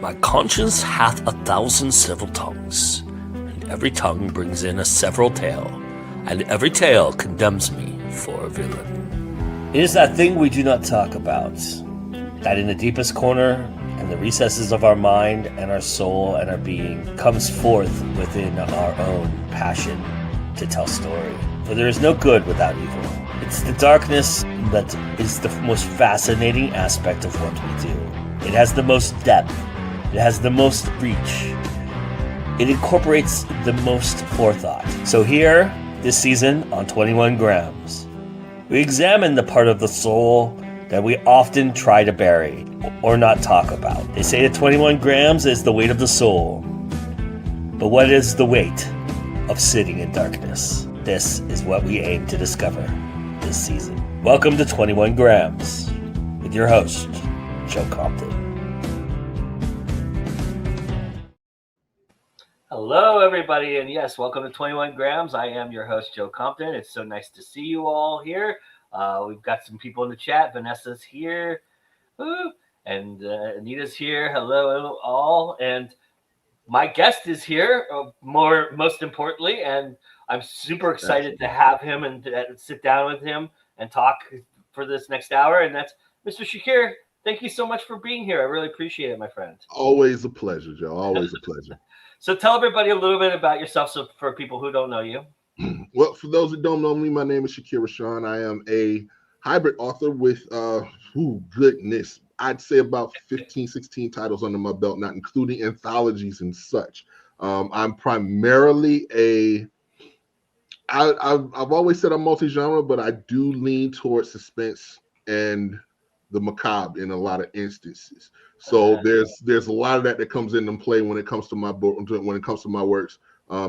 My conscience hath 1,000 several tongues, and every tongue brings in a several tale, and every tale condemns me for a villain. It is that thing we do not talk about, that in the deepest corner and the recesses of our mind and our soul and our being comes forth within our own passion to tell story. For there is no good without evil. It's the darkness that is the most fascinating aspect of what we do. It has the most depth. It has the most reach. It incorporates the most forethought. So here, this season on 21 Grams, we examine the part of the soul that we often try to bury or not talk about. They say that 21 grams is the weight of the soul. But what is the weight of sitting in darkness? This is what we aim to discover this season. Welcome to 21 Grams with your host, Joe Compton. Hello, everybody, and yes, welcome to 21 Grams. I am your host, Joe Compton. It's so nice to see you all here. We've got some people in the chat. Vanessa's here, and Anita's here. Hello, all, and my guest is here. Most importantly, and I'm super excited to have him and sit down with him and talk for this next hour. And that's Mr. Shakir. Thank you so much for being here. I really appreciate it, my friend. Always a pleasure, Joe. Always a pleasure. So tell everybody a little bit about yourself, so for people who don't know you. Well, for those that don't know me, my name is Shakir Rashaan. I am a hybrid author with, I'd say about 15, 16 titles under my belt, not including anthologies and such. I'm primarily I've always said I'm multi-genre, but I do lean towards suspense and the macabre in a lot of instances. So there's a lot of that comes into play when it comes to my book, when it comes to my works.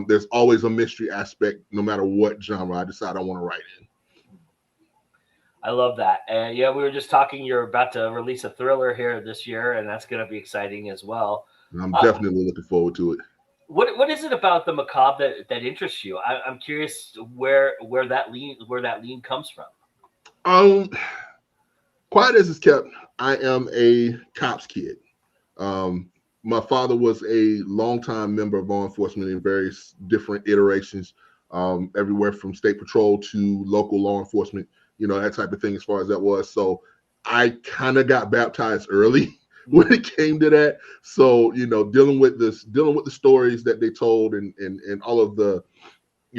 There's always a mystery aspect, no matter what genre I decide I want to write in. I love that. And yeah, we were just talking, you're about to release a thriller here this year, and that's going to be exciting as well. I'm definitely looking forward to it. What is it about the macabre that interests you? I'm curious where that lean comes from. Quiet as it's kept, I am a cops kid. My father was a longtime member of law enforcement in various different iterations, everywhere from state patrol to local law enforcement, that type of thing as far as that was. So I kind of got baptized early when it came to that. So, dealing with the stories that they told and all of the,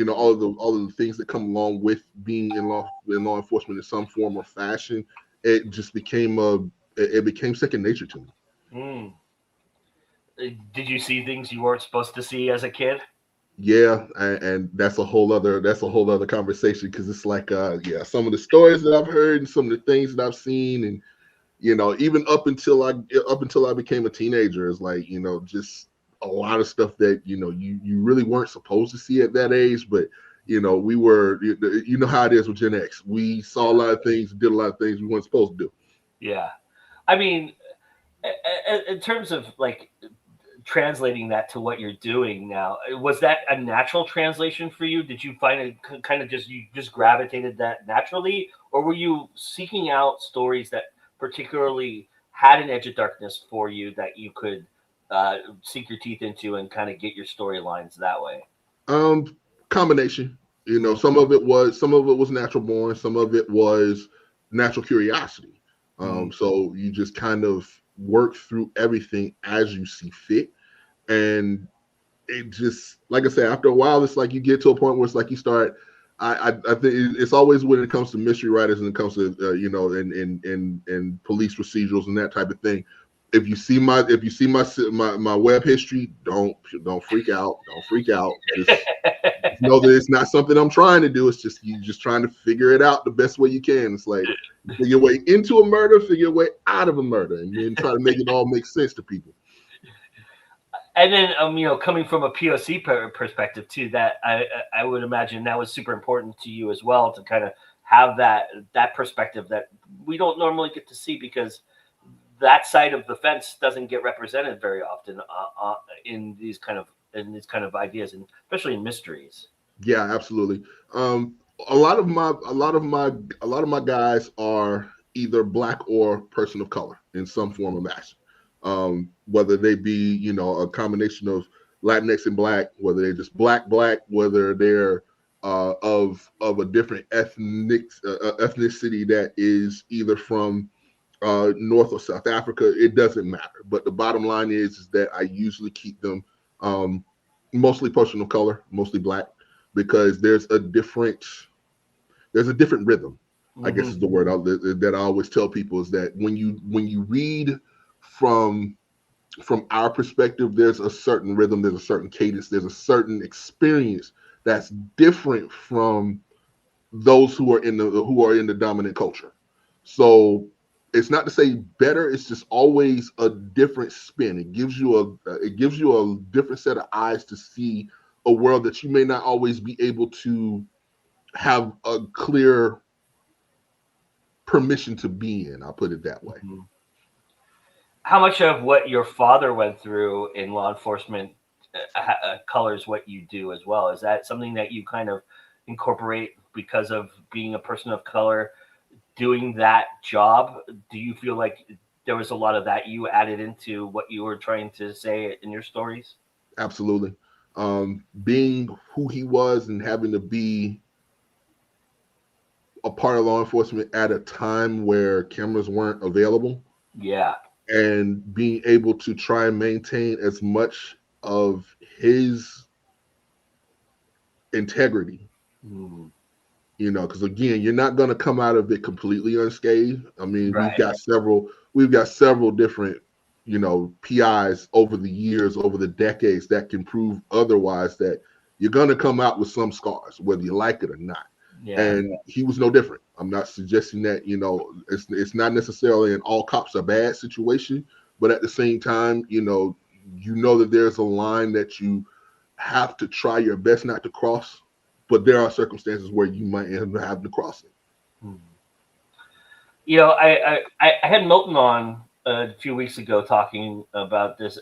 all of the things that come along with being in law enforcement in some form or fashion, it just became second nature to me. Did you see things you weren't supposed to see as a kid? Yeah, and that's a whole other conversation, because it's like some of the stories that I've heard and some of the things that I've seen, and even up until I became a teenager, is like just a lot of stuff that you really weren't supposed to see at that age, but we were, how it is with Gen X. We saw a lot of things, did a lot of things we weren't supposed to do. Yeah, I mean, in terms of like translating that to what you're doing now, was that a natural translation for you? Did you find it kind of you just gravitated that naturally, or were you seeking out stories that particularly had an edge of darkness for you that you could sink your teeth into and kind of get your storylines that way? Combination. Some of it was natural born, some of it was natural curiosity. So you just kind of work through everything as you see fit. And it just, like I said, after a while, it's like you get to a point where it's like you start. I think it's always when it comes to mystery writers and it comes to in police procedurals and that type of thing. If you see my web history, don't freak out. Don't freak out. Just know that it's not something I'm trying to do. It's just you just trying to figure it out the best way you can. It's like figure your way into a murder, figure your way out of a murder, and then try to make it all make sense to people. And then, coming from a POC perspective too, that I would imagine that was super important to you as well, to kind of have that perspective that we don't normally get to see, because that side of the fence doesn't get represented very often in these kind of ideas, and especially in mysteries. Yeah, absolutely. A lot of my guys are either Black or person of color in some form or fashion. whether they be, you know, a combination of Latinx and Black, whether they're just Black, whether they're of a different ethnicity that is either from North or South Africa. It doesn't matter. But the bottom line is that I usually keep them mostly person of color, mostly Black, because there's a different rhythm. I guess is the word that I always tell people, is that when you read from our perspective, there's a certain rhythm, there's a certain cadence, there's a certain experience that's different from those who are in the dominant culture. So it's not to say better, it's just always a different spin. It gives you a different set of eyes to see a world that you may not always be able to have a clear permission to be in. I'll put it that way. How much of what your father went through in law enforcement colors what you do as well? Is that something that you kind of incorporate because of being a person of color doing that job? Do you feel like there was a lot of that you added into what you were trying to say in your stories? Absolutely. Being who he was and having to be a part of law enforcement at a time where cameras weren't available. Yeah. And being able to try and maintain as much of his integrity. You know, because again, you're not going to come out of it completely unscathed. I mean, Right. we've got several different, you know, PIs over the years, over the decades, that can prove otherwise, that you're going to come out with some scars, whether you like it or not. Yeah. And he was no different. I'm not suggesting that, you know, it's not necessarily an all cops are bad situation, but at the same time, you know that there's a line that you have to try your best not to cross, but there are circumstances where you might end up having to cross it. You know, I had Milton on a few weeks ago talking about this,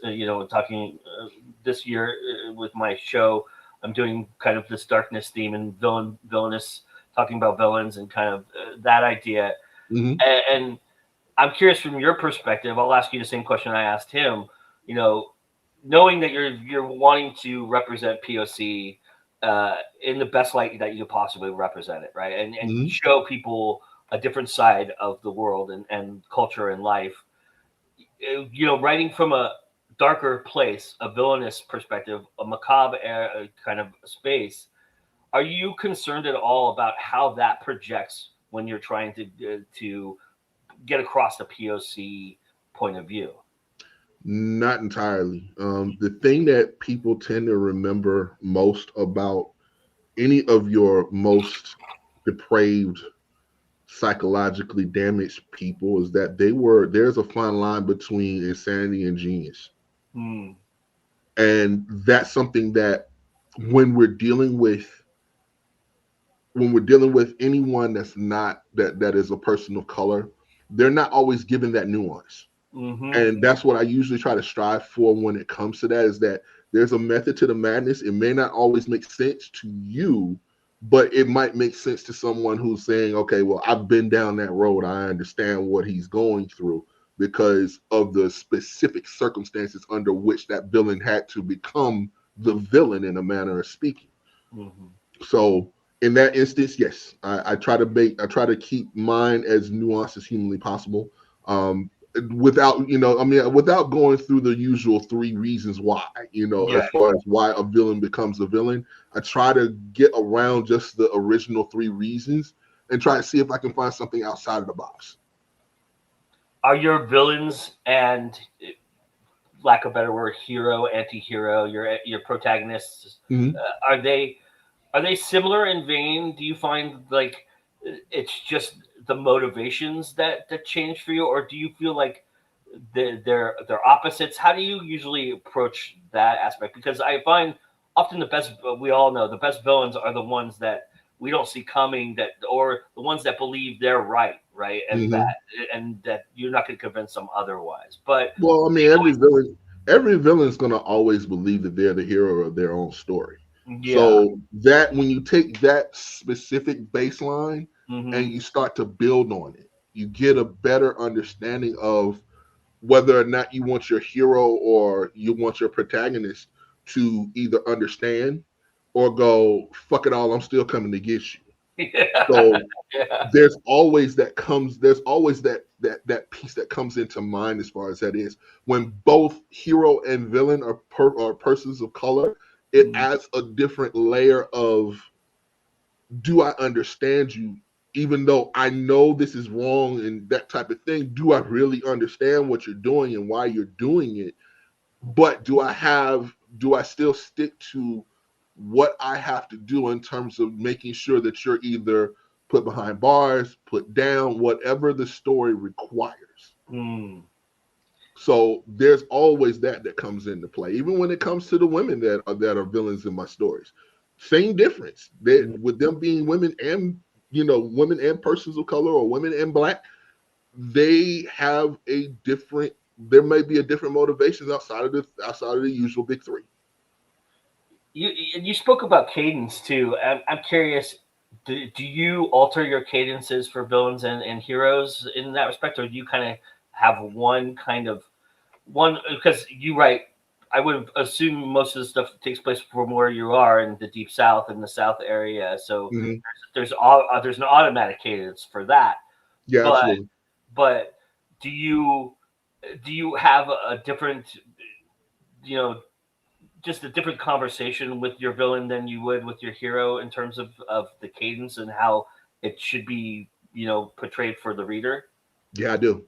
this year with my show. I'm doing kind of this darkness theme and villainous, talking about villains and kind of that idea. And I'm curious from your perspective. I'll ask you the same question I asked him. You know, knowing that you're wanting to represent POC in the best light that you could possibly represent it, right? And show people a different side of the world and culture and life. You know, writing from a darker place, a villainous perspective, a macabre kind of space. Are you concerned at all about how that projects when you're trying to get across the POC point of view? Not entirely. The thing that people tend to remember most about any of your most depraved, psychologically damaged people is that there's a fine line between insanity and genius. And that's something that when we're dealing with anyone that's not that is a person of color, they're not always given that nuance. And that's what I usually try to strive for when it comes to that, is that there's a method to the madness. It may not always make sense to you, but it might make sense to someone who's saying, okay, well, I've been down that road. I understand what he's going through because of the specific circumstances under which that villain had to become the villain, in a manner of speaking. So in that instance, yes, I try to keep mine as nuanced as humanly possible. Without going through the usual 3 reasons why, as far as why a villain becomes a villain, I try to get around just the original 3 reasons and try to see if I can find something outside of the box. Are your villains and, lack of a better word, hero, anti-hero, your protagonists, are they similar in vein? Do you find like it's just the motivations that change for you, or do you feel like they're opposites? How do you usually approach that aspect? Because I find often we all know the best villains are the ones that we don't see coming, or the ones that believe they're right, and that you're not going to convince them otherwise. But well, I mean, every villain's going to always believe that they're the hero of their own story. So that when you take that specific baseline and you start to build on it, you get a better understanding of whether or not you want your hero or you want your protagonist to either understand or go, fuck it all, I'm still coming to get you. Yeah. So Yeah. there's always that piece that comes into mind as far as that is. When both hero and villain are persons of color, it adds a different layer of, do I understand you? Even though I know this is wrong and that type of thing, do I really understand what you're doing and why you're doing it? But do I still stick to what I have to do in terms of making sure that you're either put behind bars, put down, whatever the story requires? So there's always that comes into play, even when it comes to the women that are villains in my stories. Same difference. With them being women and women and persons of color, or women and black, they have a different. There may be a different motivations outside of the usual big three. You spoke about cadence too. I'm curious. Do you alter your cadences for villains and heroes in that respect, or do you kind of have one? Because you write, I would assume most of the stuff takes place from where you are in the deep south and the south area. So there's an automatic cadence for that. Yeah, but, absolutely. But do you have a different, just a different conversation with your villain than you would with your hero in terms of the cadence and how it should be, portrayed for the reader? Yeah, I do.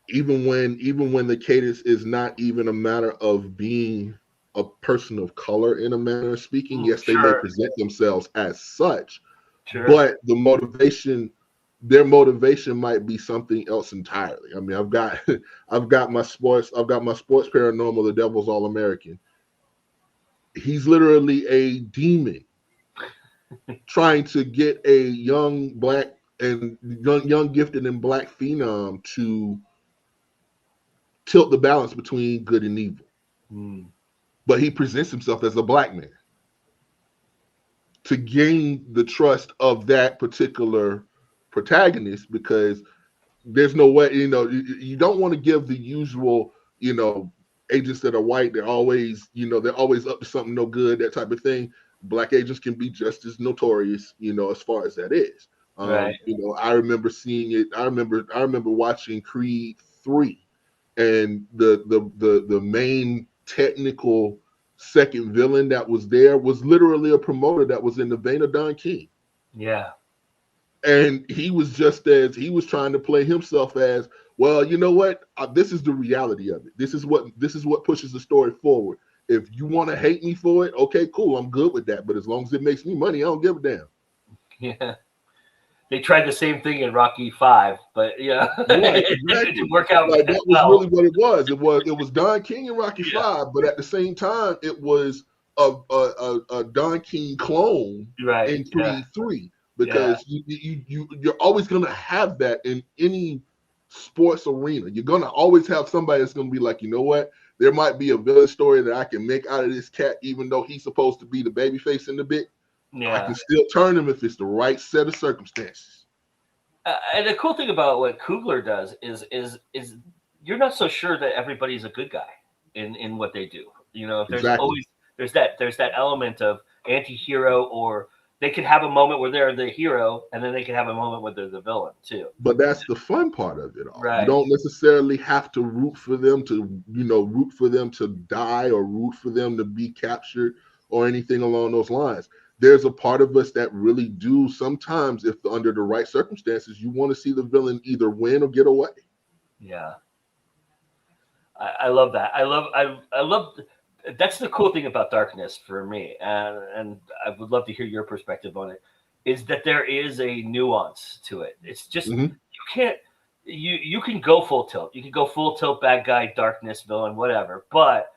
Even when the cadence is not even a matter of being a person of color in a manner of speaking, yes, they may present themselves as such, but their motivation might be something else entirely. I mean, I've got my sports paranormal, the Devil's All American. He's literally a demon trying to get a young black and young gifted and black phenom to tilt the balance between good and evil. But he presents himself as a black man to gain the trust of that particular protagonist, because there's no way, you don't want to give the usual, agents that are white, they're always up to something no good, that type of thing. Black agents can be just as notorious, as far as that is. Right. I remember seeing it. I remember watching Creed 3, and the main technical second villain that was there was literally a promoter that was in the vein of Don King. Yeah. And he was trying to play himself as, well, you know what? This is the reality of it. This is what pushes the story forward. If you want to hate me for it, okay, cool. I'm good with that. But as long as it makes me money, I don't give a damn. Yeah. They tried the same thing in Rocky 5, but right, it didn't work out. Like, that was really what it was. It was Don King in Rocky 5, but at the same time, it was a Don King clone in Creed 3. Because you're always going to have that in any sports arena. You're going to always have somebody that's going to be like, you know what? There might be a villain story that I can make out of this cat, even though he's supposed to be the baby face in the bit. Yeah. I can still turn him if it's the right set of circumstances. And the cool thing about what Coogler does is you're not so sure that everybody's a good guy in what they do. There's always there's that element of anti-hero, or they could have a moment where they're the hero, and then they can have a moment where they're the villain too. But that's the fun part of it all. Right. You don't necessarily have to root for them to die, or root for them to be captured, or anything along those lines. There's a part of us that really do sometimes, if under the right circumstances, you want to see the villain either win or get away. Yeah. I love that. I love that's the cool thing about darkness for me, and I would love to hear your perspective on it, is that there is a nuance to it. It's just you can go full tilt. You can go full tilt, bad guy, darkness, villain, whatever. But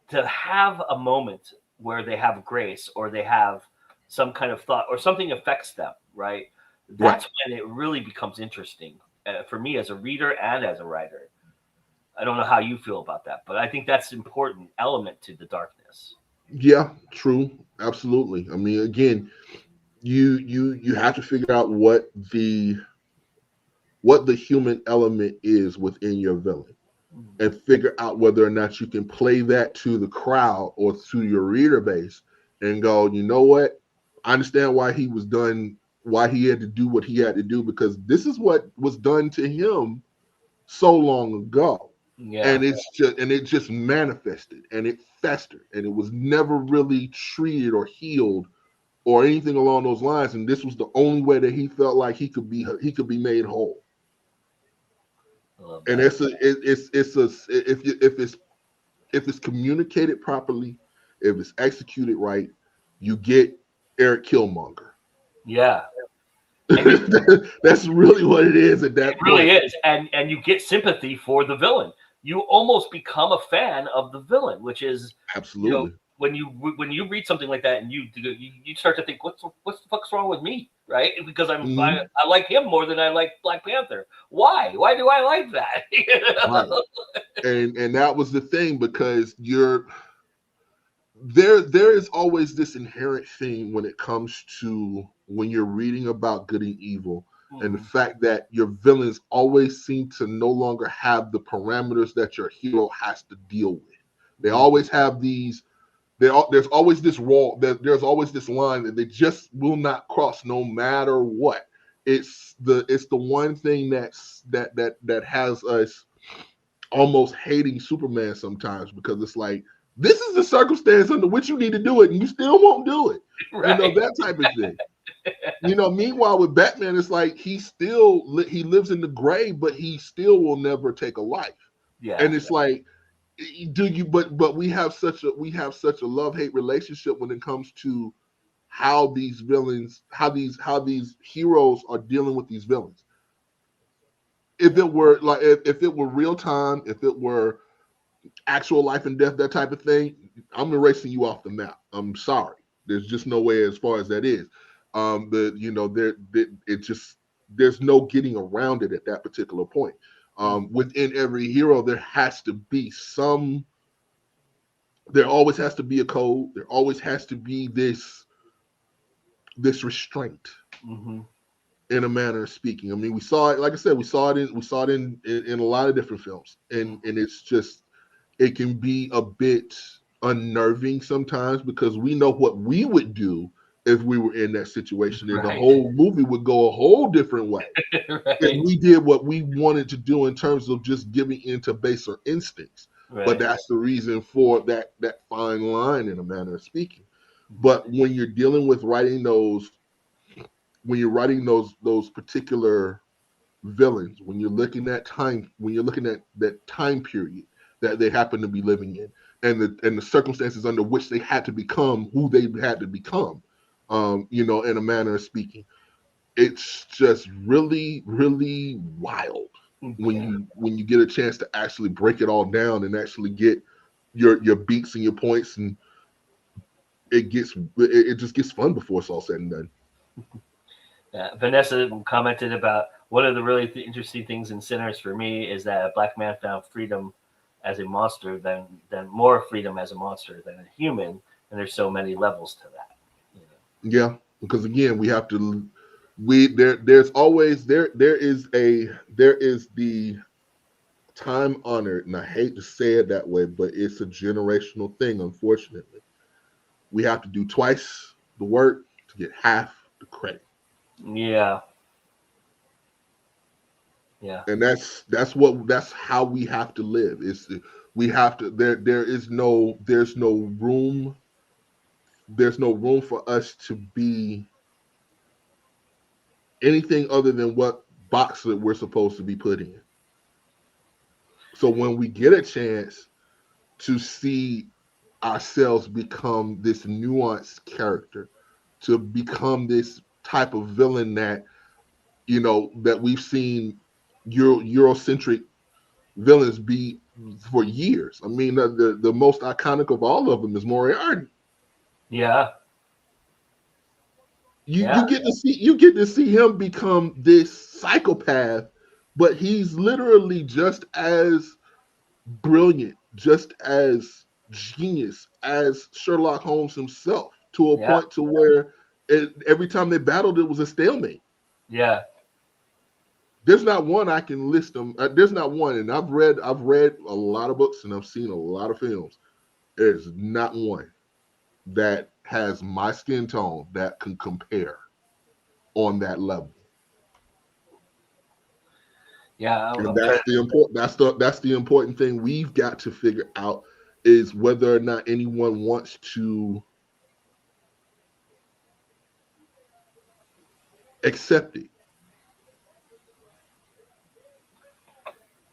to have a moment where they have grace, or they have some kind of thought, or something affects them, right? That's when it really becomes interesting for me as a reader and as a writer. I don't know how you feel about that, but I think that's an important element to the darkness. Yeah, true. Absolutely. I mean, again, you have to figure out what the human element is within your villain. and figure out whether or not you can play that to the crowd or to your reader base and go, you know what? I understand why he was done, why he had to do what he had to do, because this is what was done to him so long ago. Yeah. And it just manifested and it festered and it was never really treated or healed or anything along those lines. And this was the only way that he felt like he could be made whole. And it's if it's communicated properly, if it's executed right, you get Eric Killmonger. Yeah. That's really what it is at that point. It really is. And you get sympathy for the villain. You almost become a fan of the villain, which is absolutely when you read something like that and you start to think, what's the fuck's wrong with me, right? Because I like him more than I like Black Panther. Why do I like that? Right. And that was the thing, because there is always this inherent thing when it comes to when you're reading about good and evil, and the fact that your villains always seem to no longer have the parameters that your hero has to deal with. They always have these. There's always this wall. There's always this line that they just will not cross, no matter what. It's the one thing that has us almost hating Superman sometimes, because it's like, this is the circumstance under which you need to do it, and you still won't do it. Right. That type of thing. Meanwhile with Batman, it's like he lives in the grave, but he still will never take a life. Yeah. And it's like, but we have such a love-hate relationship when it comes to how these villains, how these heroes are dealing with these villains. If it were real time, if it were actual life and death, that type of thing, I'm erasing you off the map. I'm sorry. There's just no way as far as that is. There's no getting around it at that particular point. Within every hero, there always has to be a code. There always has to be this restraint, in a manner of speaking. I mean, we saw it, like I said, we saw it in a lot of different films, and it's just, it can be a bit unnerving sometimes, because we know what we would do if we were in that situation, and the whole movie would go a whole different way if we did what we wanted to do in terms of just giving into baser instincts. But that's the reason for that fine line, in a manner of speaking. But when you're dealing with writing those particular villains, when you're looking at that time period that they happen to be living in, and the circumstances under which they had to become who they had to become, in a manner of speaking, it's just really, really wild when you get a chance to actually break it all down and actually get your beats and your points, and it just gets fun before it's all said and done. Vanessa commented about one of the really interesting things in Sinners for me is that a black man found freedom as a monster than more freedom as a monster than a human, and there's so many levels to that. Yeah, because again, we have to. There's always there is the time honored, and I hate to say it that way, but it's a generational thing. Unfortunately, we have to do twice the work to get half the credit. Yeah. And that's how we have to live. We have to. There's no room for us to be anything other than what box that we're supposed to be put in. So when we get a chance to see ourselves become this nuanced character, to become this type of villain that that we've seen Eurocentric villains be for years. I mean, the most iconic of all of them is Moriarty. Yeah. You get to see him become this psychopath, but he's literally just as brilliant, just as genius as Sherlock Holmes himself, to a point to where every time they battled, it was a stalemate. Yeah. there's not one I can list them. There's not one, and I've read a lot of books and I've seen a lot of films. There's not one that has my skin tone that can compare on that level. Yeah, And that's the important. That's the important thing we've got to figure out is whether or not anyone wants to accept it.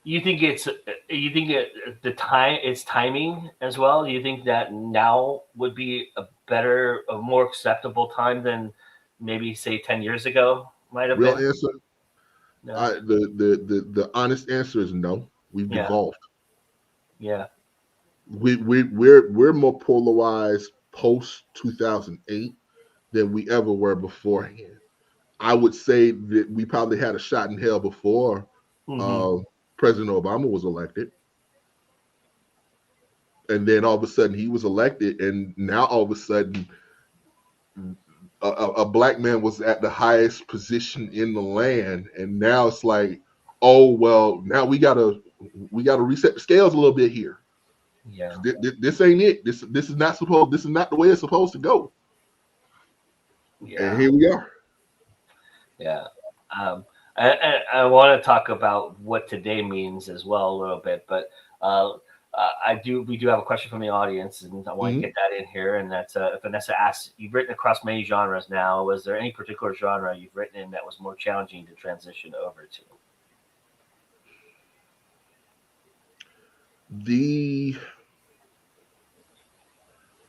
You think the time it's timing as well? You think that now would be a more acceptable time than maybe say 10 years ago might have Real been? answer. No. The honest answer is no. We've Yeah. devolved. Yeah. We're more polarized post 2008 than we ever were beforehand. I would say that we probably had a shot in hell before President Obama was elected. And then all of a sudden he was elected, and now all of a sudden a black man was at the highest position in the land, and now it's like, oh well, now we gotta reset the scales a little bit here. Yeah. This ain't it. This is not supposed. This is not the way it's supposed to go. Yeah. And here we are. Yeah. I want to talk about what today means as well a little bit, but we do have a question from the audience, and I want to get that in here. And that's Vanessa asks, you've written across many genres now. Was there any particular genre you've written in that was more challenging to transition over to?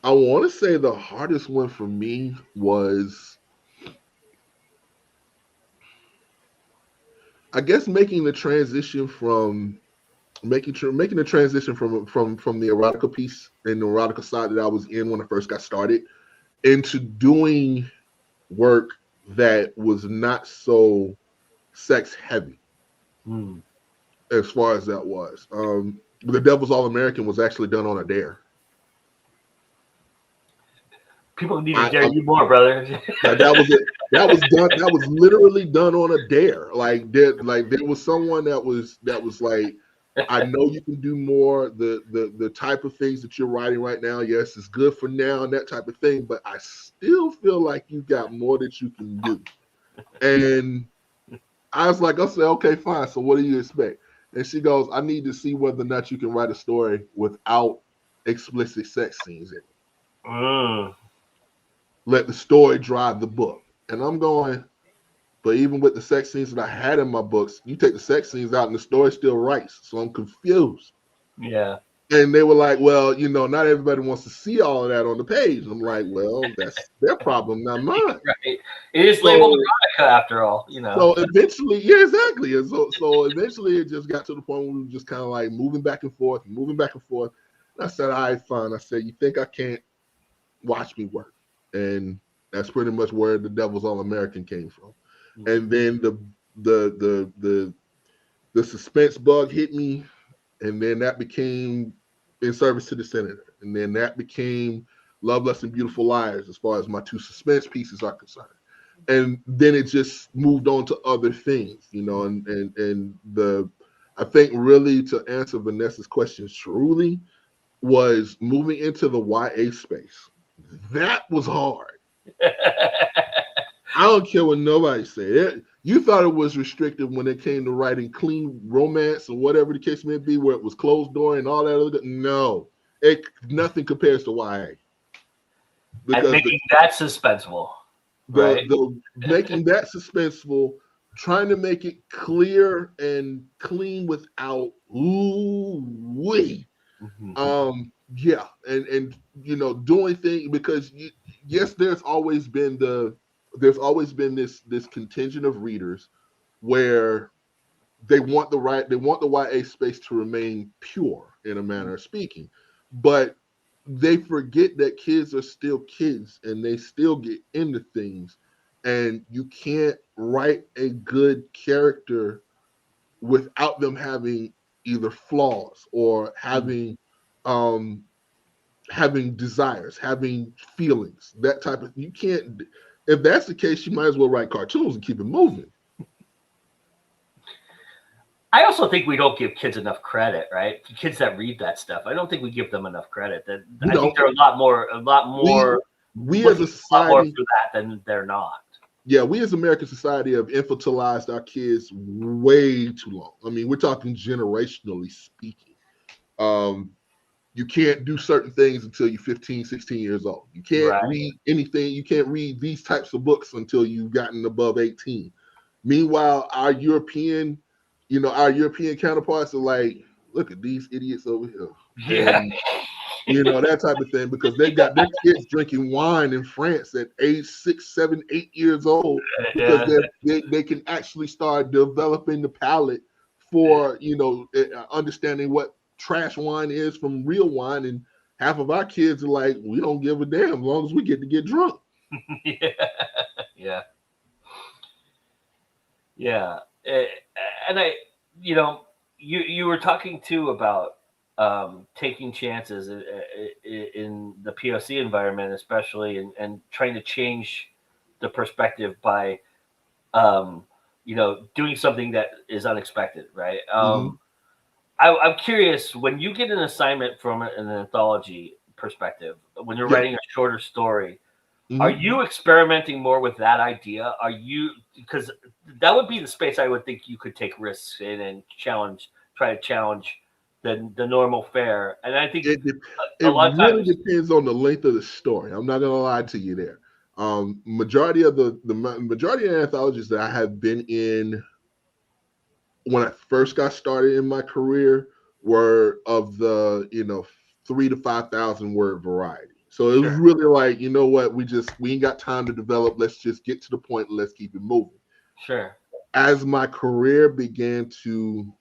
I want to say the hardest one for me was, I guess, making the transition from the erotica piece and the erotica side that I was in when I first got started into doing work that was not so sex heavy. As far as that was. The Devil's All American was actually done on a dare. People need to dare you more, brother. That was it. That was done. That was literally done on a dare. Like there was someone that was like, I know you can do more. The type of things that you're writing right now, yes, it's good for now and that type of thing. But I still feel like you've got more that you can do. And I was like, I said, okay, fine. So what do you expect? And she goes, I need to see whether or not you can write a story without explicit sex scenes in it. Let the story drive the book. And I'm going, but even with the sex scenes that I had in my books, you take the sex scenes out and the story still writes. So I'm confused. Yeah. And they were like, well, not everybody wants to see all of that on the page. I'm like, well, that's their problem, not mine. Right. It is labeled erotica after all, So eventually, yeah, exactly. And so eventually it just got to the point where we were just kind of like moving back and forth. And I said, all right, fine. I said, you think I can't watch me work? And that's pretty much where the Devil's All American came from. And then the suspense bug hit me, and then that became In Service to the Senator. And then that became Love, Lust, and Beautiful Liars as far as my two suspense pieces are concerned. And then it just moved on to other things, I think really to answer Vanessa's question truly was moving into the YA space. That was hard. I don't care what nobody said. You thought it was restrictive when it came to writing clean romance or whatever the case may be, where it was closed door and all that other. No, nothing compares to YA. Because and making that suspenseful. Making that suspenseful, trying to make it clear and clean without ooh-wee. Yeah, and doing things because yes, there's always been this contingent of readers where they want the YA space to remain pure in a manner of speaking, but they forget that kids are still kids and they still get into things, and you can't write a good character without them having either flaws or having desires, having feelings, that type of. You can't. If that's the case, you might as well write cartoons and keep it moving. I also think we don't give kids enough credit, right? Kids that read that stuff, I don't think we give them enough credit. That We I think don't. they're a lot more We as looking a a lot more society, through that than they're not. yeah, we as American society have infantilized our kids way too long. I mean, we're talking generationally speaking. Um, you can't do certain things until you're 15, 16 years old. You can't Right. read anything. You can't read these types of books until you've gotten above 18. Meanwhile, our European counterparts are like, look at these idiots over here. Yeah. And that type of thing, because they've got their kids drinking wine in France at age 6, 7, 8 years old, because Yeah. they can actually start developing the palate for understanding what trash wine is from real wine. And half of our kids are like, we don't give a damn as long as we get to get drunk. Yeah. Yeah. Yeah. And you were talking too about taking chances in the POC environment, especially, and trying to change the perspective by doing something that is unexpected, right? Mm-hmm. I'm curious, when you get an assignment from an anthology perspective, when you're Yeah. writing a shorter story, are Mm-hmm. you experimenting more with that idea? Are you, because that would be the space I would think you could take risks in and try to challenge the normal fare. And I think It a it lot of really times, depends on the length of the story. I'm not gonna lie to you there. Majority of the majority of anthologies that I have been in when I first got started in my career were of the 3 to 5,000 word variety. So it was sure, really like, you know what, we ain't got time to develop. Let's just get to the point and let's keep it moving. sure, As my career began to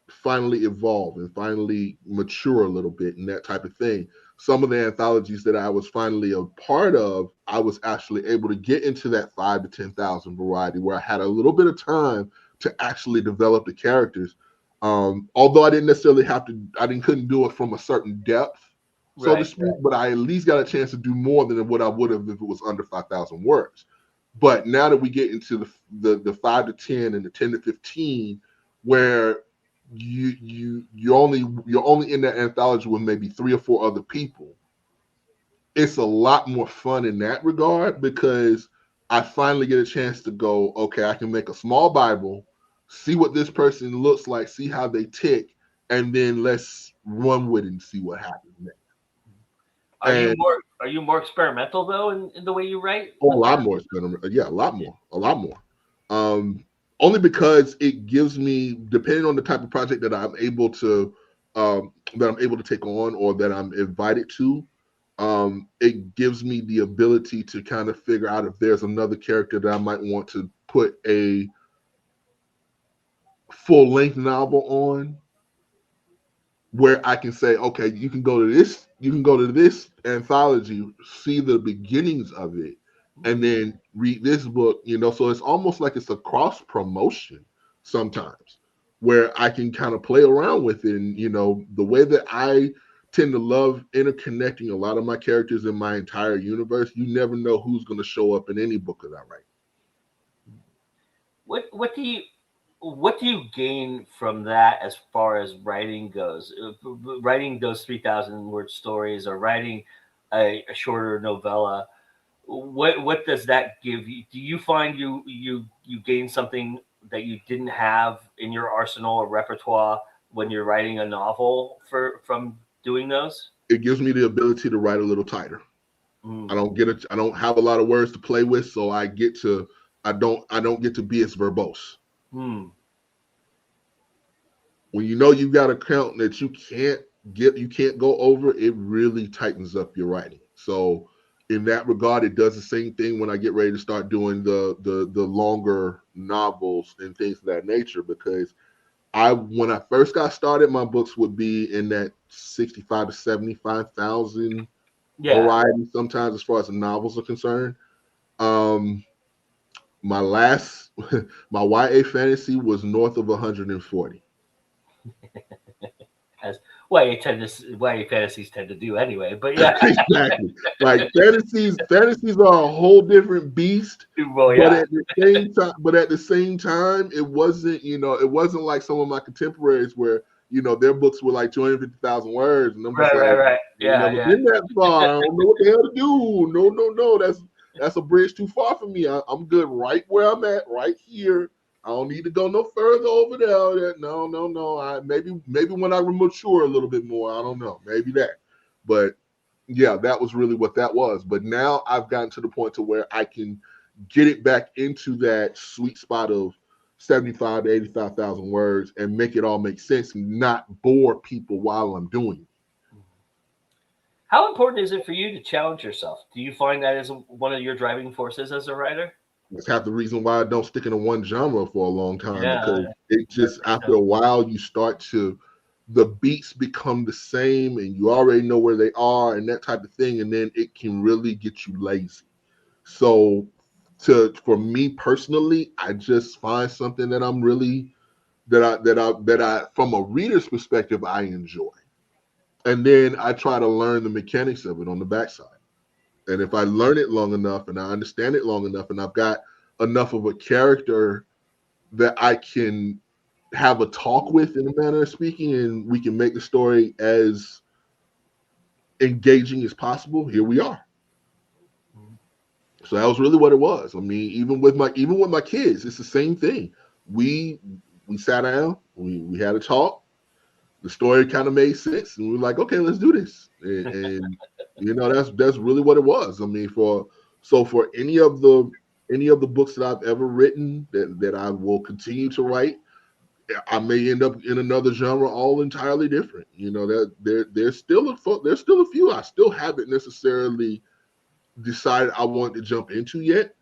finally evolve and finally mature a little bit and that type of thing. Some of the anthologies that I was finally a part of, I was actually able to get into that 5 to 10,000 variety where I had a little bit of time to actually develop the characters. Although I didn't necessarily couldn't do it from a certain depth, so to right, speak, but I at least got a chance to do more than what I would have if it was under 5,000 words. But now that we get into the 5 to 10 and the 10 to 15, where you're only in that anthology with maybe 3 or 4 other people, it's a lot more fun in that regard, because I finally get a chance to go, okay, I can make a small Bible, see what this person looks like, see how they tick, and then let's run with it and see what happens next. And Are you more experimental though in the way you write a with lot that? more, yeah, a lot more. Um, Only because it gives me, depending on the type of project that I'm able to take on or that I'm invited to, it gives me the ability to kind of figure out if there's another character that I might want to put a full length novel on, where I can say, okay, you can go to this anthology, see the beginnings of it, and then read this book, so it's almost like it's a cross promotion sometimes, where I can kind of play around with it. And the way that I tend to love interconnecting a lot of my characters in my entire universe, you never know who's going to show up in any book that I write. What do you gain from that as far as writing goes? Writing those 3,000 word stories or writing a shorter novella. What does that give you? Do you find you gain something that you didn't have in your arsenal or repertoire when you're writing a novel from doing those? It gives me the ability to write a little tighter. Mm, I don't have a lot of words to play with, so I don't get to be as verbose. mm, When you've got a count that you can't go over, it really tightens up your writing. So in that regard, it does the same thing when I get ready to start doing the longer novels and things of that nature, because when I first got started, my books would be in that 65 to 75,000 yeah. variety sometimes, as far as the novels are concerned. Um, my last my YA fantasy was north of 140. YA fantasies tend to do anyway. But yeah, Exactly. Like fantasies are a whole different beast. well, But yeah, at the same time, it wasn't, it wasn't like some of my contemporaries where, their books were like 250,000 words, and I'm just like, right, I've yeah, never yeah. been that far. I don't know what the hell to do. No, no, no. That's a bridge too far for me. I'm good right where I'm at, right here. I don't need to go no further over there. No, no, no. Maybe when I mature a little bit more, I don't know. Maybe that. But yeah, that was really what that was. But now I've gotten to the point to where I can get it back into that sweet spot of 75 to 85,000 words and make it all make sense and not bore people while I'm doing it. How important is it for you to challenge yourself? Do you find that as one of your driving forces as a writer? That's half the reason why I don't stick in one genre for a long time, Yeah, because it just, after a while, the beats become the same and you already know where they are and that type of thing. And then it can really get you lazy. So for me personally, I just find something that I'm really, that I, from a reader's perspective, I enjoy. And then I try to learn the mechanics of it on the backside. And if I learn it long enough and I understand it long enough and I've got enough of a character that I can have a talk with, in a manner of speaking, and we can make the story as engaging as possible, here we are. So that was really what it was. I mean, even with my kids, it's the same thing. We sat down, we had a talk. The story kind of made sense, and we were like, okay, let's do this. And that's really what it was. I mean, for any of the books that I've ever written, that I will continue to write, I may end up in another genre all entirely different. That there's still a few I still haven't necessarily decided I want to jump into yet,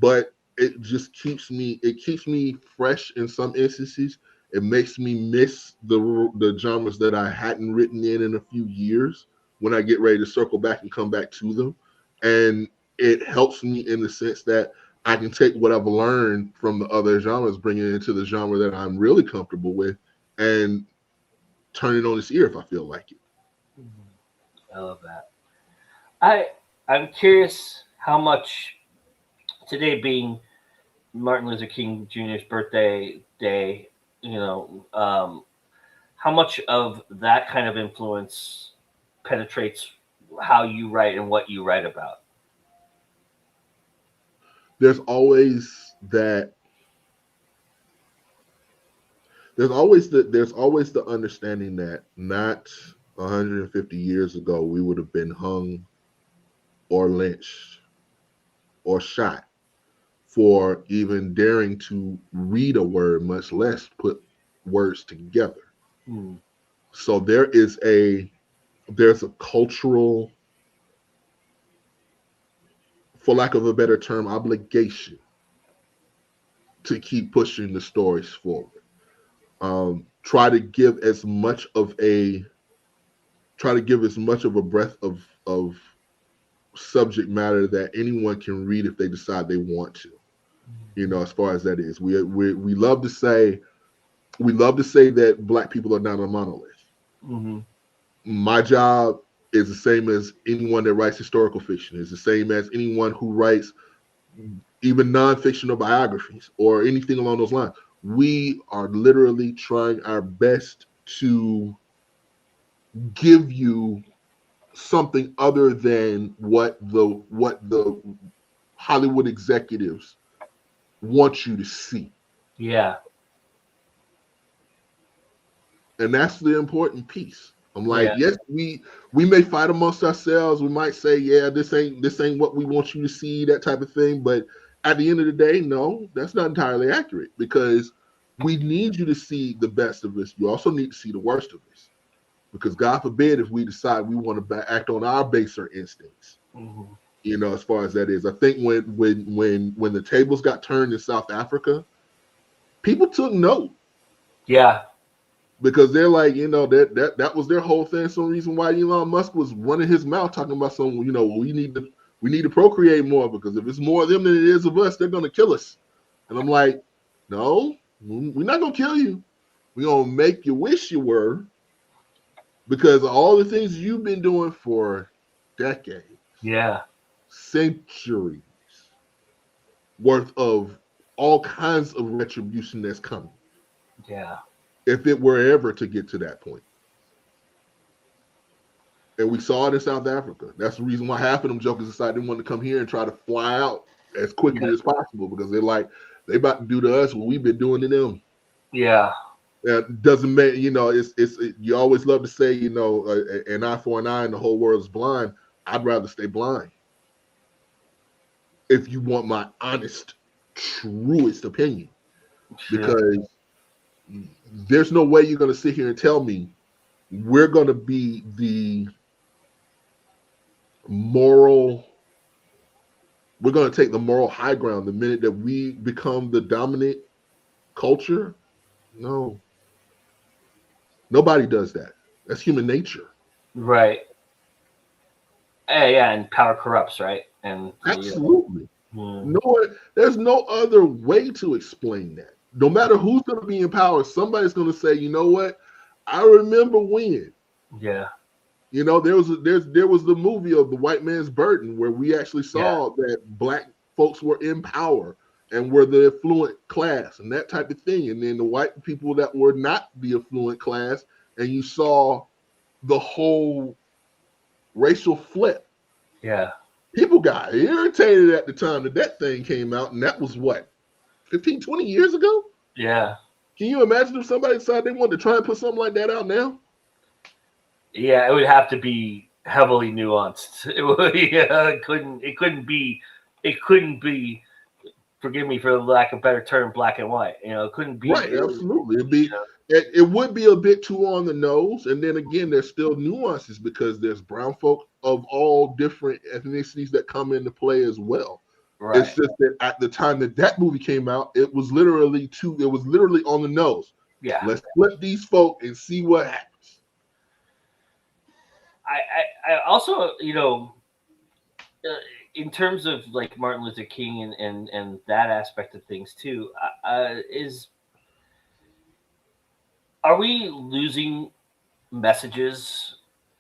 but it keeps me fresh in some instances. It makes me miss the genres that I hadn't written in a few years when I get ready to circle back and come back to them. And it helps me in the sense that I can take what I've learned from the other genres, bring it into the genre that I'm really comfortable with, and turn it on its ear if I feel like it. I love that. I I'm curious how much today being Martin Luther King Jr.'s birthday day, how much of that kind of influence penetrates how you write and what you write about. There's always that there's always the understanding that not 150 years ago we would have been hung or lynched or shot for even daring to read a word, much less put words together. Hmm. So there's a cultural, for lack of a better term, obligation to keep pushing the stories forward. Try to give as much of a breadth of subject matter that anyone can read if they decide they want to. As far as that is, we love to say that Black people are not a monolith. Hmm. My job is the same as anyone that writes historical fiction. Is the same as anyone who writes even non-fictional biographies or anything along those lines. We are literally trying our best to give you something other than what the Hollywood executives want you to see. Yeah, And that's the important piece. I'm like, yeah. yes, we may fight amongst ourselves. We might say, yeah, this ain't what we want you to see, that type of thing. But at the end of the day, no, that's not entirely accurate, because we need you to see the best of us. You also need to see the worst of us, because God forbid if we decide we want to act on our baser instincts. Hmm. As far as that is, I think when the tables got turned in South Africa, people took note, Yeah, because they're like, that was their whole thing. Some reason why Elon Musk was running his mouth talking about we need to procreate more, because if it's more of them than it is of us, they're gonna kill us. And I'm like, no, we're not gonna kill you. We're gonna make you wish you were, because all the things you've been doing for decades, Yeah. centuries worth of all kinds of retribution that's coming. Yeah. If it were ever to get to that point. And we saw it in South Africa. That's the reason why half of them jokers decided they wanted to come here and try to fly out as quickly Yeah. as possible, because they're like, they about to do to us what we've been doing to them. Yeah. It doesn't make, you always love to say, an eye for an eye and the whole world's blind. I'd rather stay blind. If you want my honest, truest opinion, Sure. because there's no way you're going to sit here and tell me we're going to be the moral, we're going to take the moral high ground the minute that we become the dominant culture. No, nobody does that. That's human nature. Right. Yeah, and power corrupts, right? And Absolutely. hmm. There's no other way to explain that. No matter who's going to be in power, somebody's going to say, you know what? I remember when. Yeah. There was the movie of The White Man's Burden, where we actually saw that black folks were in power and were the affluent class and that type of thing. And then the white people that were not the affluent class, and you saw the whole racial flip. Yeah. People got irritated at the time that thing came out, and that was what, 15, 20 years ago? Yeah. Can you imagine if somebody decided they wanted to try and put something like that out now? Yeah, it would have to be heavily nuanced. It would. Yeah, it couldn't be. It couldn't be. Forgive me for the lack of better term, black and white. It couldn't be. Right, absolutely. It would be a bit too on the nose, and then again, there's still nuances because there's brown folk of all different ethnicities that come into play as well. Right. It's just that at the time that movie came out, it was literally on the nose. Yeah. Let's flip these folk and see what happens. I also, in terms of like Martin Luther King and that aspect of things too, are we losing messages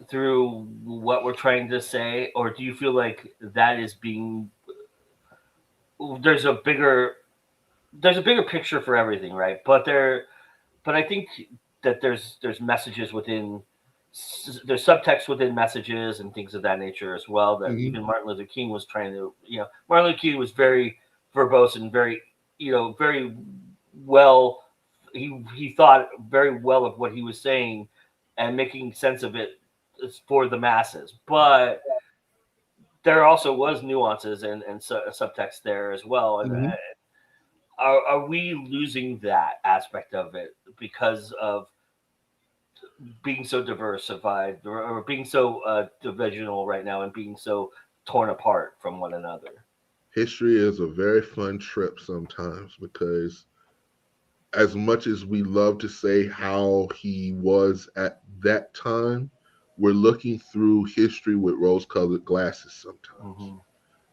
through what we're trying to say, or do you feel like that is being, there's a bigger picture for everything, right? But I think that there's messages within, there's subtext within messages and things of that nature as well, that even Martin Luther King was trying to, Martin Luther King was very verbose and very, very well, he thought very well of what he was saying and making sense of it for the masses. But there also was nuances and subtext there as well. And are we losing that aspect of it because of being so diversified or being so divisional right now and being so torn apart from one another? History is a very fun trip sometimes, because as much as we love to say how he was at that time, we're looking through history with rose-colored glasses sometimes.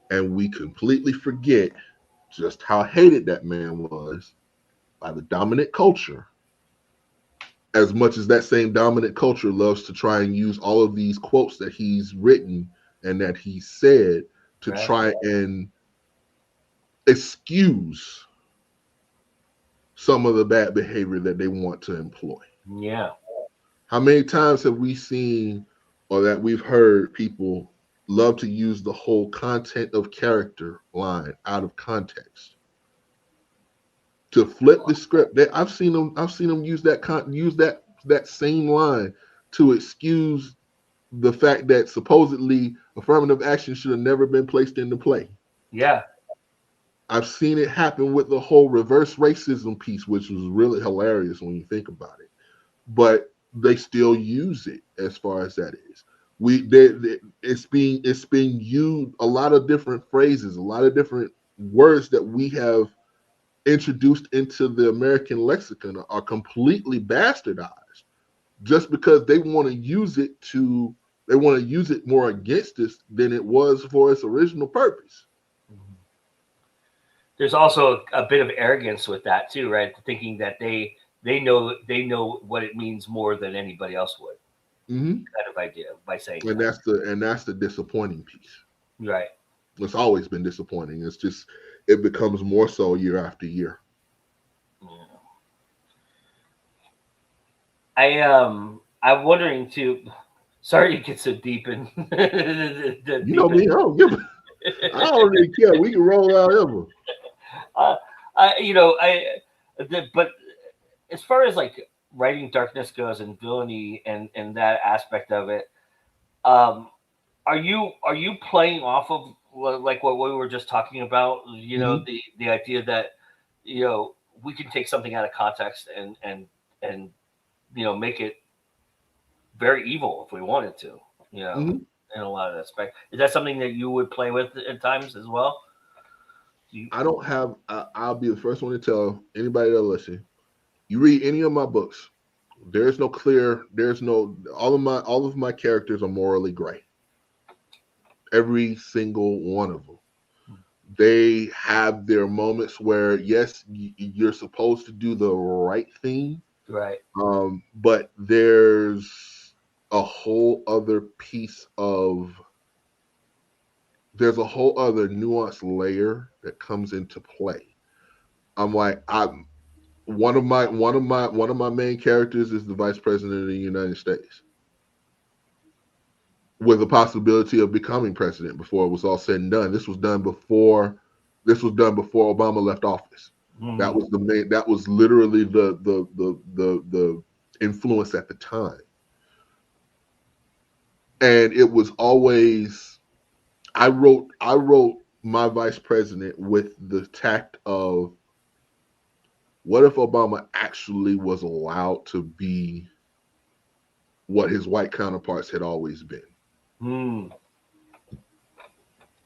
And we completely forget just how hated that man was by the dominant culture, as much as that same dominant culture loves to try and use all of these quotes that he's written and that he said to try and excuse some of the bad behavior that they want to employ. Yeah. How many times have we seen, or that we've heard people love to use the whole content of character line out of context to flip the script? I've seen them use that same line to excuse the fact that supposedly affirmative action should have never been placed into play. Yeah. I've seen it happen with the whole reverse racism piece, which was really hilarious when you think about it. But they still use it as far as that is. It's being used, a lot of different phrases, a lot of different words that we have introduced into the American lexicon are completely bastardized just because they want to use it more against us than it was for its original purpose. There's also a bit of arrogance with that too, right? Thinking that they know what it means more than anybody else would. Mm-hmm. kind of idea by saying And that. that's the disappointing piece. Right. It's always been disappointing. It's just it becomes more so year after year. I'm wondering too. Sorry to get so deep in. You know me, I don't really care. We can roll out ever. But as far as like writing darkness goes and villainy and that aspect of it, um, are you playing off of like what we were just talking about? Mm-hmm. The idea that we can take something out of context and make it very evil if we wanted to. Mm-hmm. In a lot of aspects, is that something that you would play with at times as well? I don't have. I'll be the first one to tell anybody that listen. You read any of my books. There's no clear. There's no. All of my characters are morally gray. Every single one of them. They have their moments where yes, you're supposed to do the right thing, Right. but there's a whole other piece of there's a whole other nuanced layer that comes into play. I'm one of my main characters is the vice president of the United States, with the possibility of becoming president before it was all said and done. This was done before Obama left office. That Mm. was that was literally the influence at the time. And it was always I wrote my vice president with the tact of what if Obama actually was allowed to be what his white counterparts had always been? Mm.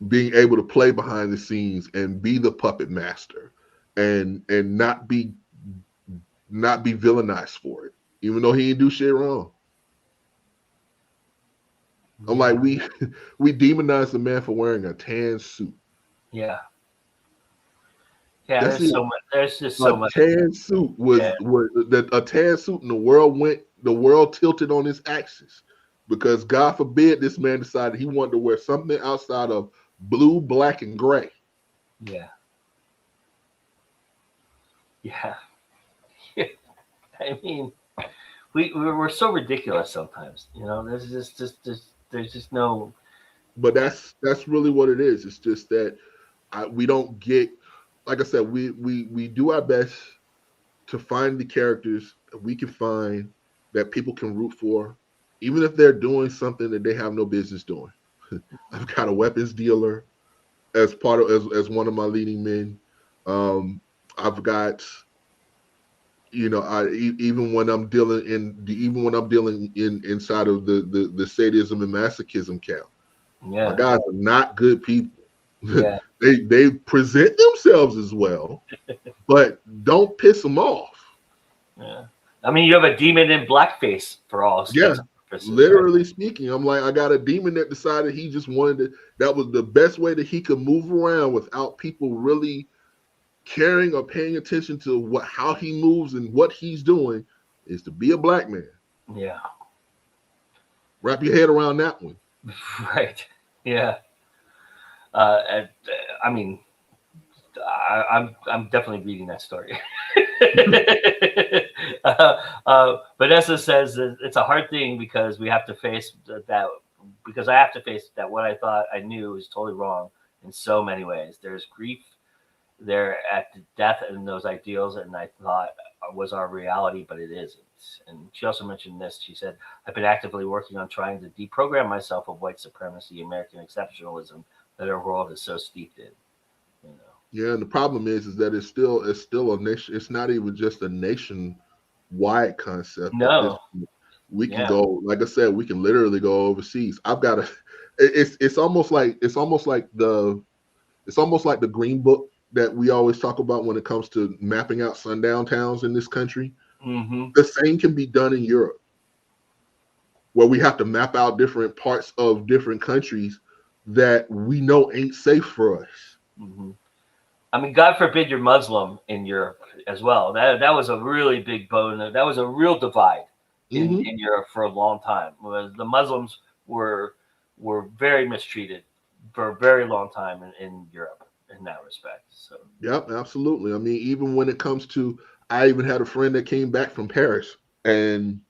Being able to play behind the scenes and be the puppet master and not be villainized for it, even though he didn't do shit wrong. I'm like, we demonize the man for wearing a tan suit. Yeah. Yeah. That's There's it. so much. There's just A so much. tan suit Yeah. was that a tan suit, and the world tilted on its axis because God forbid this man decided he wanted to wear something outside of blue, black, and gray. Yeah. Yeah. I mean, we're so ridiculous sometimes. There's just no. But that's really what it is. It's just that we don't get, like I said, we do our best to find the characters that we can find that people can root for, even if they're doing something that they have no business doing. I've got a weapons dealer as part of as one of my leading men. I've got even when I'm dealing in inside of the sadism and masochism camp, my Yeah. guys are not good people. Yeah. They present themselves as well, but don't piss them off. Yeah. I mean, you have a demon in blackface for all Yeah, intents and purposes. literally speaking, I'm like, I got a demon that decided he just wanted to. That was the best way that he could move around without people really caring or paying attention to how he moves and what he's doing, is to be a black man. Yeah. Wrap your head around that one. Right. Yeah. I mean, I'm definitely reading that story. Vanessa says that it's a hard thing because we have to face that. Because I have to face that what I thought I knew is totally wrong in so many ways. There's grief there at the death and those ideals, and I thought was our reality, but it isn't. And she also mentioned this. She said, "I've been actively working on trying to deprogram myself of white supremacy, American exceptionalism that our world is so steeped in." Yeah, and the problem is that it's still a nation. It's not even just a nation-wide concept. No. We can go, like I said, we can literally go overseas. I've got a. It's almost like the Green Book that we always talk about when it comes to mapping out sundown towns in this country. Mm-hmm. The same can be done in Europe, where we have to map out different parts of different countries that we know ain't safe for us. Mm-hmm. I mean, God forbid you're Muslim in Europe as well. That was a really big bone. That was a real divide in Europe for a long time. The Muslims were very mistreated for a very long time in Europe in that respect. So Yep, absolutely. I mean, even when it comes to, I even had a friend that came back from Paris, and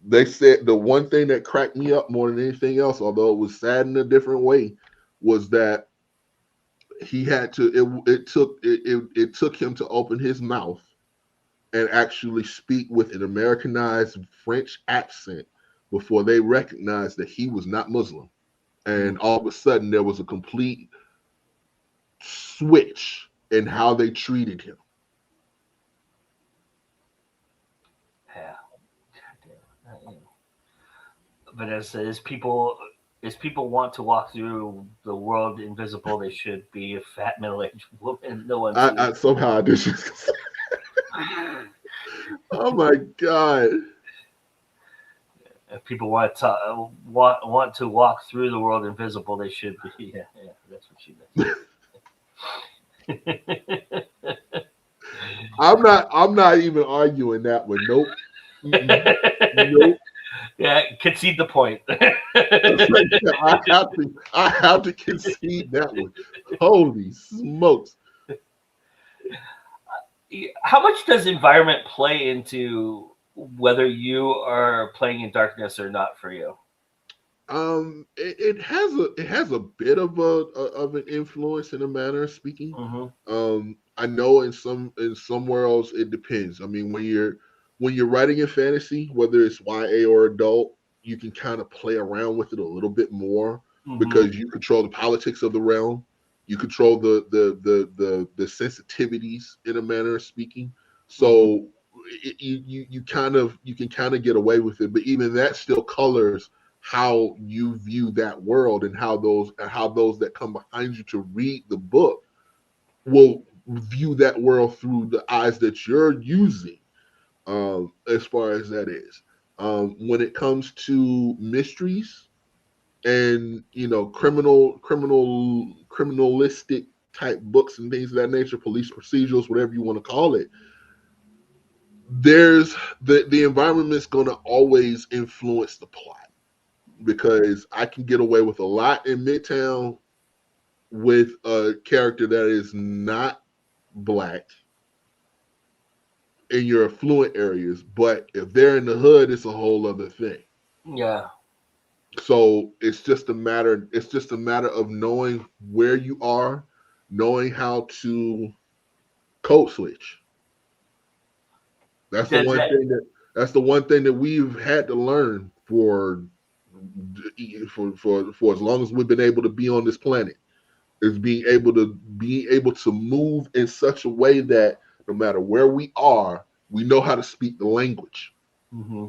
they said the one thing that cracked me up more than anything else, although it was sad in a different way, was that he had to. It took him to open his mouth and actually speak with an Americanized French accent before they recognized that he was not Muslim. And all of a sudden, there was a complete switch in how they treated him. yeah. But as people want to walk through the world invisible, they should be a fat middle-aged woman. No one sees. I somehow I just. Oh my God. If people want to walk through the world invisible, they should be. Yeah, that's what she does. I'm not even arguing that one. Nope. Nope. Yeah, concede the point. I have to concede that one. Holy smokes. How much does environment play into whether you are playing in darkness or not for you? It has a bit of an influence in a manner of speaking. Mm-hmm. I know in some worlds it depends. I mean, when you're writing in fantasy, whether it's YA or adult, you can kind of play around with it a little bit more because you control the politics of the realm. You control the sensitivities in a manner of speaking. So you can kind of get away with it, but even that still colors how you view that world and how those that come behind you to read the book will view that world through the eyes that you're using, as far as that is. When it comes to mysteries and criminalistic type books and things of that nature, police procedurals, whatever you want to call it, there's the environment's going to always influence the plot, because I can get away with a lot in Midtown with a character that is not Black in your affluent areas, but if they're in the hood, it's a whole other thing. Yeah. So it's just a matter of knowing where you are, knowing how to code switch. That's the one thing that we've had to learn for as long as we've been able to be on this planet, is being able to move in such a way that no matter where we are, we know how to speak the language. Mm-hmm.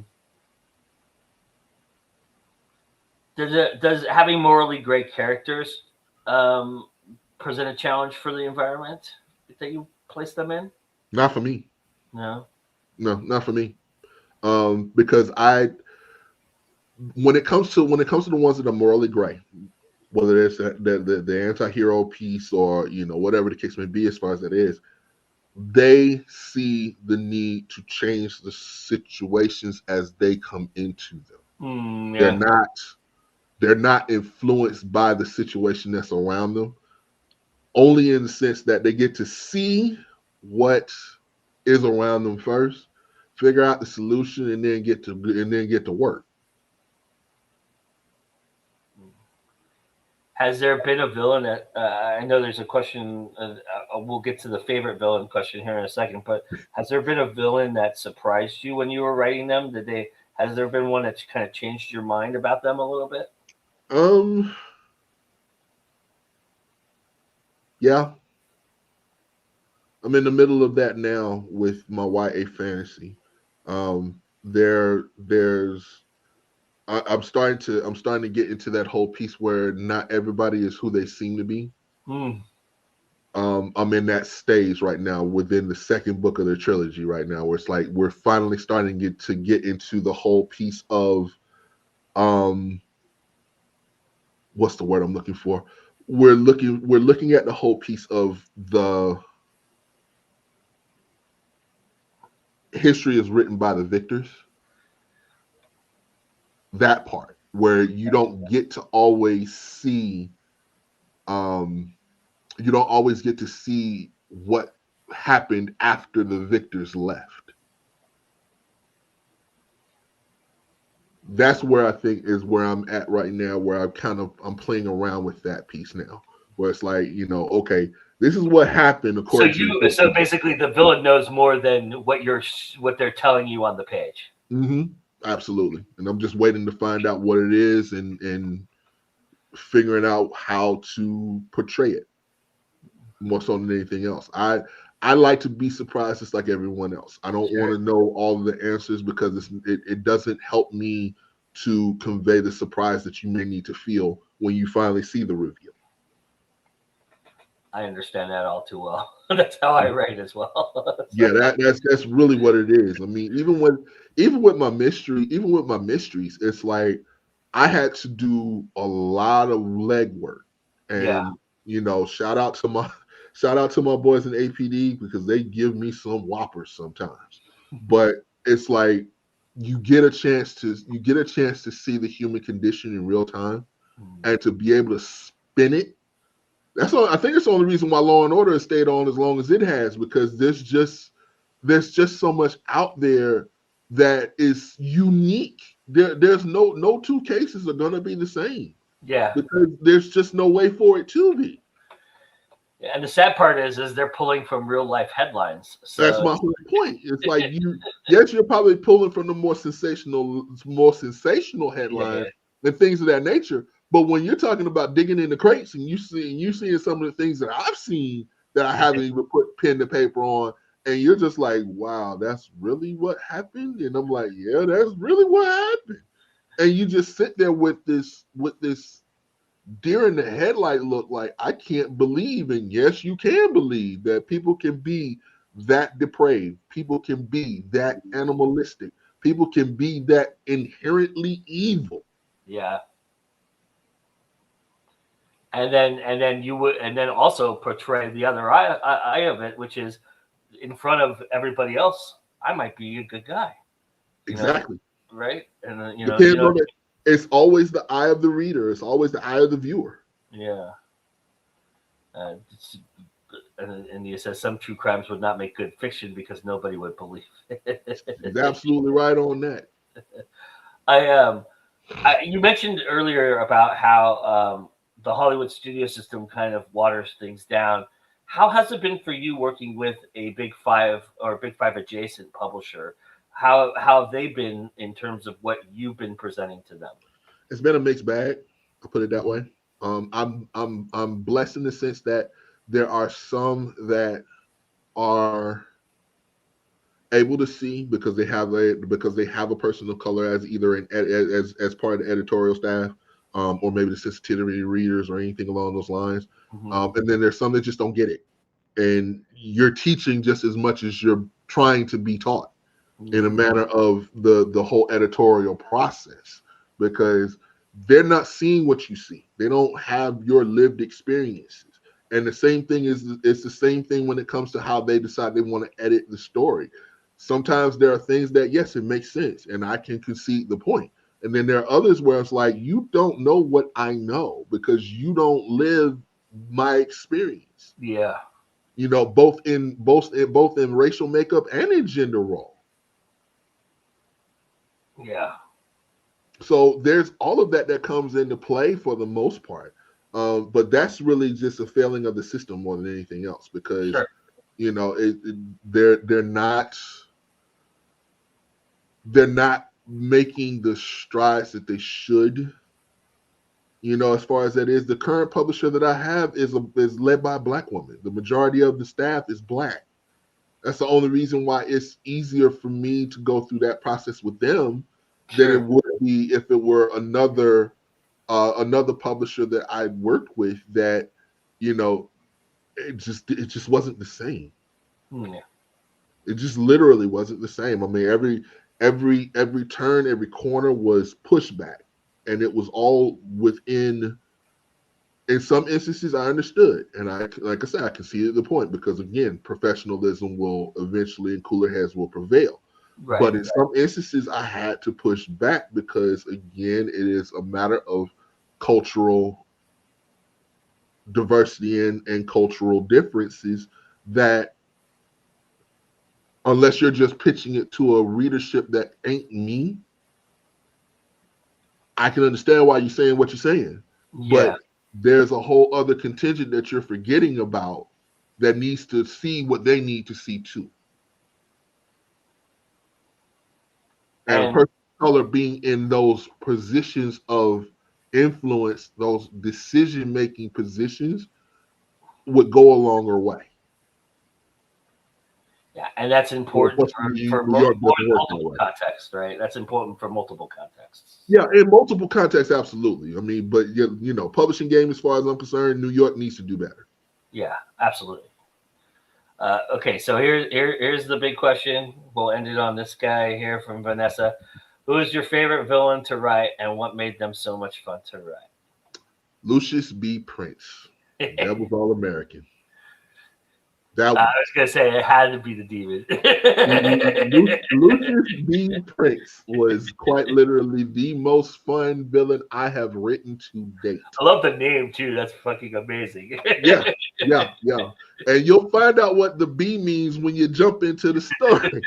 Does having morally gray characters present a challenge for the environment that you place them in? Not for me. No, not for me. Because when it comes to the ones that are morally gray, whether it's the anti-hero piece or whatever the case may be, as far as that is, they see the need to change the situations as they come into them. Yeah. They're not influenced by the situation that's around them, only in the sense that they get to see what is around them first, figure out the solution, and then get to work. Has there been a villain that I know there's a question, we'll get to the favorite villain question here in a second, but has there been a villain that surprised you when you were writing them? Has there been one that's kind of changed your mind about them a little bit? Yeah. I'm in the middle of that now with my YA fantasy. I'm starting to get into that whole piece where not everybody is who they seem to be. I'm in that stage right now within the second book of the trilogy right now, where it's like we're finally starting to get into the whole piece of what's the word I'm looking for? We're looking at the whole piece of the history is written by the victors. that part where you don't get to always see you don't always get to see what happened after the victors left. That's where I think is where I'm at right now, where I'm playing around with that piece now, where it's like, okay, this is what happened So according to the so basically, the villain knows more than what they're telling you on the page. Mm-hmm. Absolutely. And I'm just waiting to find out what it is and figuring out how to portray it more so than anything else. I like to be surprised just like everyone else. I don't want to know all of the answers because it doesn't help me to convey the surprise that you may need to feel when you finally see the reveal. I understand that all too well. That's how I write as well. Yeah, that's really what it is. I mean, even with my mysteries, it's like I had to do a lot of legwork. Yeah. And shout out to my boys in APD because they give me some whoppers sometimes. But it's like you get a chance to see the human condition in real time and to be able to spin it. I think it's the only reason why Law and Order has stayed on as long as it has, because there's just so much out there that is unique. There's no two cases are gonna be the same. Yeah. Because there's just no way for it to be. And the sad part is they're pulling from real life headlines. So that's my whole point. It's like you're probably pulling from the more sensational headlines and things of that nature. But when you're talking about digging in the crates and you seeing some of the things that I've seen that I haven't even put pen to paper on, and you're just like, wow, that's really what happened. And I'm like, yeah, that's really what happened. And you just sit there with this deer in the headlight look, like I can't believe, and yes, you can believe that people can be that depraved, people can be that animalistic, people can be that inherently evil. Yeah. And then also portray the other eye of it, which is in front of everybody else, I might be a good guy. Exactly. Right? And depends on it. It's always the eye of the reader. It's always the eye of the viewer. Yeah. And he says some true crimes would not make good fiction because nobody would believe it. He's absolutely right on that. You mentioned earlier about how the Hollywood studio system kind of waters things down. How has it been for you working with a Big Five or Big Five adjacent publisher? How have they been in terms of what you've been presenting to them? It's been a mixed bag. I'll put it that way. I'm blessed in the sense that there are some that are able to see because they have a person of color as either as part of the editorial staff, or maybe the sensitivity readers or anything along those lines. And then there's some that just don't get it, and you're teaching just as much as you're trying to be taught in a manner of the whole editorial process, because they're not seeing what you see. They don't have your lived experiences. And the same thing it's the same thing when it comes to how they decide they want to edit the story. Sometimes there are things that, yes, it makes sense and I can concede the point. And then there are others where it's like, you don't know what I know because you don't live my experience. Yeah. Both in racial makeup and in gender role. Yeah. So there's all of that comes into play for the most part. But that's really just a failing of the system more than anything else, because they're not making the strides that they should. As far as that is, the current publisher that I have is led by a Black woman. The majority of the staff is Black. That's the only reason why it's easier for me to go through that process with them than it would be if it were another publisher that I worked with that, it just wasn't the same. Yeah. It just literally wasn't the same. I mean, every turn, every corner was pushback, and it was all within. In some instances, I understood, and like I said, I conceded the point because again, professionalism will eventually and cooler heads will prevail. Right. But in some instances, I had to push back because, again, it is a matter of cultural diversity and cultural differences that, unless you're just pitching it to a readership that ain't me, I can understand why you're saying what you're saying. Yeah. But there's a whole other contingent that you're forgetting about that needs to see what they need to see too. And a person of color being in those positions of influence, those decision-making positions, would go a longer way. Yeah, and that's important for New York more doesn't than work that multiple way. contexts, right? That's important for multiple contexts. Yeah, in multiple contexts, absolutely. I mean, but you know, publishing game, as far as I'm concerned, New York needs to do better. Yeah, absolutely. Okay, so here's the big question. We'll end it on this guy here from Vanessa. Who is your favorite villain to write, and what made them so much fun to write? Lucius B. Prince, Devil's All American. I was gonna say it had to be the demon. Lucius B. Prince was quite literally the most fun villain I have written to date. I love the name too. That's fucking amazing. Yeah. And you'll find out what the B means when you jump into the story.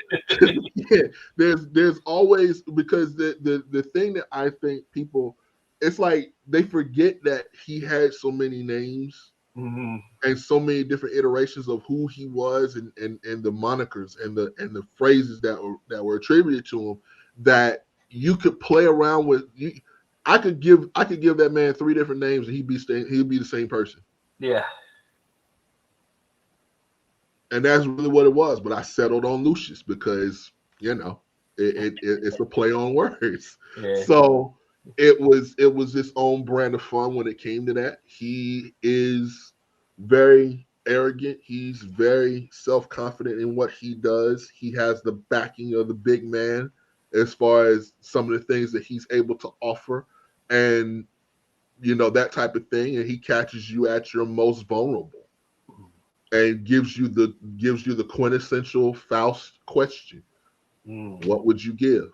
Yeah, there's always, because the thing that I think people, it's like they forget that he had so many names. Mm-hmm. And so many different iterations of who he was, and the monikers and the phrases that were attributed to him, that you could play around with. I could give that man 3 different names and he'd be the same person. Yeah. And that's really what it was. But I settled on Lucius because, you know, it's a play on words. Yeah. So it was its own brand of fun when it came to that. He is very arrogant. He's very self-confident in what he does. He has the backing of the big man as far as some of the things that he's able to offer, and you know, that type of thing. And he catches you at your most vulnerable and gives you the quintessential Faust question. What would you give?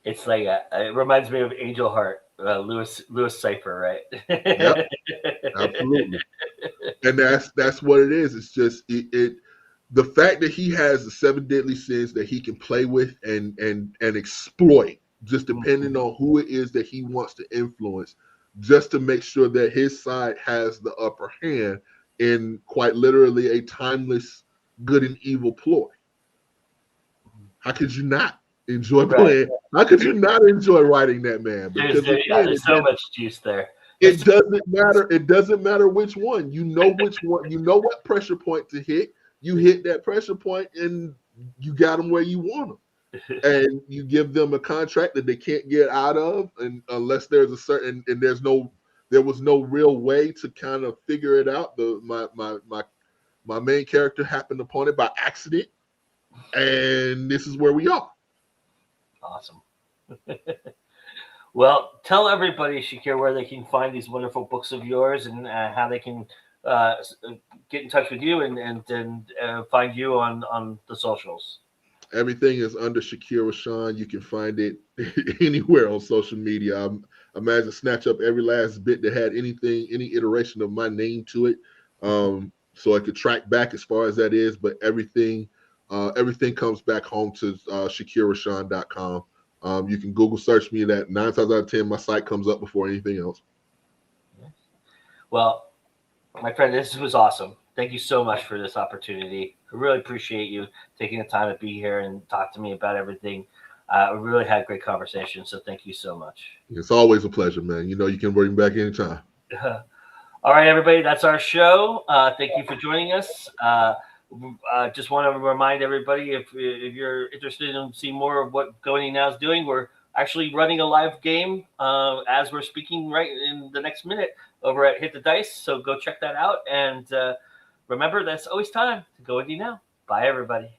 It's like it reminds me of Angel Heart, Lewis Cipher, right? Yep, absolutely. And that's what it is. It's just the fact that he has the 7 deadly sins that he can play with and exploit, just depending on who it is that he wants to influence, just to make sure that his side has the upper hand in quite literally a timeless good and evil ploy. How could you not enjoy playing? How could you not enjoy writing that man? Because there's so much juice there. It doesn't matter. It doesn't matter which one. You know which one. You know what pressure point to hit. You hit that pressure point, and you got them where you want them. And you give them a contract that they can't get out of, and unless there's a certain, and there was no real way to kind of figure it out. My main character happened upon it by accident, and this is where we are. Awesome. Well, tell everybody, Shakir, where they can find these wonderful books of yours, and how they can get in touch with you and find you on the socials. Everything is under Shakir Rashaan. You can find it anywhere on social media. I imagine snatch up every last bit that had any iteration of my name to it, so I could track back as far as that is. But everything comes back home to ShakirRashaan.com. You can Google search me. That 9 times out of 10, my site comes up before anything else. Well, my friend, this was awesome. Thank you so much for this opportunity. I really appreciate you taking the time to be here and talk to me about everything. We really had a great conversation, so thank you so much. It's always a pleasure, man. You know you can bring back anytime. All right, everybody, that's our show. Thank you for joining us. Just want to remind everybody, if you're interested in seeing more of what Going Now is doing, we're actually running a live game as we're speaking right in the next minute over at Hit the Dice. So go check that out. And remember, that's always time to go with you now. Bye, everybody.